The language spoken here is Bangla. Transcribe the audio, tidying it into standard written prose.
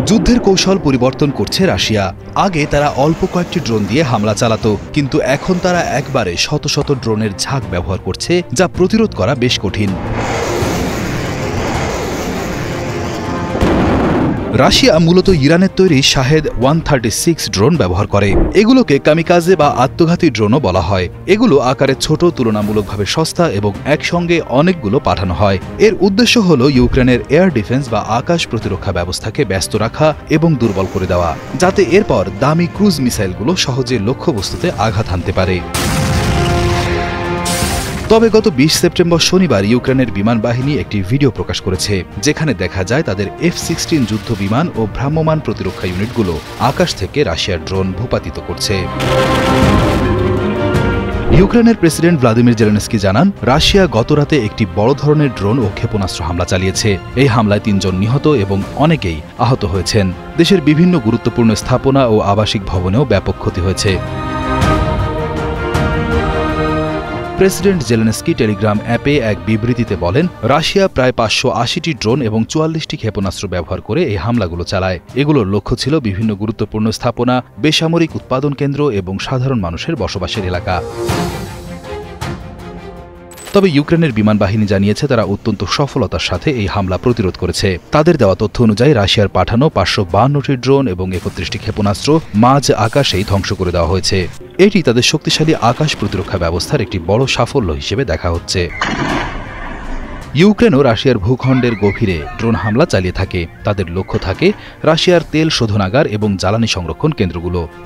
যুদ্ধের কৌশল পরিবর্তন করছে রাশিয়া। আগে তারা অল্প কয়েকটি ড্রোন দিয়ে হামলা চালাতো, কিন্তু এখন তারা একবারে শত শত ড্রোনের ঝাঁক ব্যবহার করছে, যা প্রতিরোধ করা বেশ কঠিন। রাশিয়া মূলত ইরানের তৈরি শাহেদ 136 ড্রোন ব্যবহার করে। এগুলোকে কামিকাজে বা আত্মঘাতী ড্রোনও বলা হয়। এগুলো আকারে ছোট, তুলনামূলকভাবে সস্তা এবং একসঙ্গে অনেকগুলো পাঠানো হয়। এর উদ্দেশ্য হল ইউক্রেনের এয়ার ডিফেন্স বা আকাশ প্রতিরক্ষা ব্যবস্থাকে ব্যস্ত রাখা এবং দুর্বল করে দেওয়া, যাতে এরপর দামি ক্রুজ মিসাইলগুলো সহজে লক্ষ্যবস্তুতে আঘাত হানতে পারে। তবে গত 20 সেপ্টেম্বর শনিবার ইউক্রেনের বিমান বাহিনী একটি ভিডিও প্রকাশ করেছে, যেখানে দেখা যায় তাদের F-16 যুদ্ধ বিমান ও ভ্রাম্যমাণ প্রতিরক্ষা ইউনিটগুলো আকাশ থেকে রাশিয়ার ড্রোন ভূপাতিত করছে। ইউক্রেনের প্রেসিডেন্ট ভ্লাদিমির জেলেনস্কি জানান, রাশিয়া গতরাতে একটি বড় ধরনের ড্রোন ও ক্ষেপণাস্ত্র হামলা চালিয়েছে। এই হামলায় 3 জন নিহত এবং অনেকেই আহত হয়েছেন। দেশের বিভিন্ন গুরুত্বপূর্ণ স্থাপনা ও আবাসিক ভবনেও ব্যাপক ক্ষতি হয়েছে। প্রেসিডেন্ট জেলেনস্কি টেলিগ্রাম অ্যাপে এক বিবৃতিতে বলেন, রাশিয়া প্রায় 580টি ড্রোন এবং 44টি ক্ষেপণাস্ত্র ব্যবহার করে এই হামলাগুলো চালায়। এগুলোর লক্ষ্য ছিল বিভিন্ন গুরুত্বপূর্ণ স্থাপনা, বেসামরিক উৎপাদন কেন্দ্র এবং সাধারণ মানুষের বসবাসের এলাকা। তবে ইউক্রেনের বিমান বাহিনী জানিয়েছে তারা অত্যন্ত সফলতার সাথে এই হামলা প্রতিরোধ করেছে। তাদের দেওয়া তথ্য অনুযায়ী রাশিয়ার পাঠানো 552টি ড্রোন এবং 31টি ক্ষেপণাস্ত্র মাঝ আকাশেই ধ্বংস করে দেওয়া হয়েছে। এটি তাদের শক্তিশালী আকাশ প্রতিরক্ষা ব্যবস্থার একটি বড় সাফল্য হিসেবে দেখা হচ্ছে। ইউক্রেনও রাশিয়ার ভূখণ্ডের গভীরে ড্রোন হামলা চালিয়ে থাকে। তাদের লক্ষ্য থাকে রাশিয়ার তেল শোধনাগার এবং জ্বালানি সংরক্ষণ কেন্দ্রগুলো।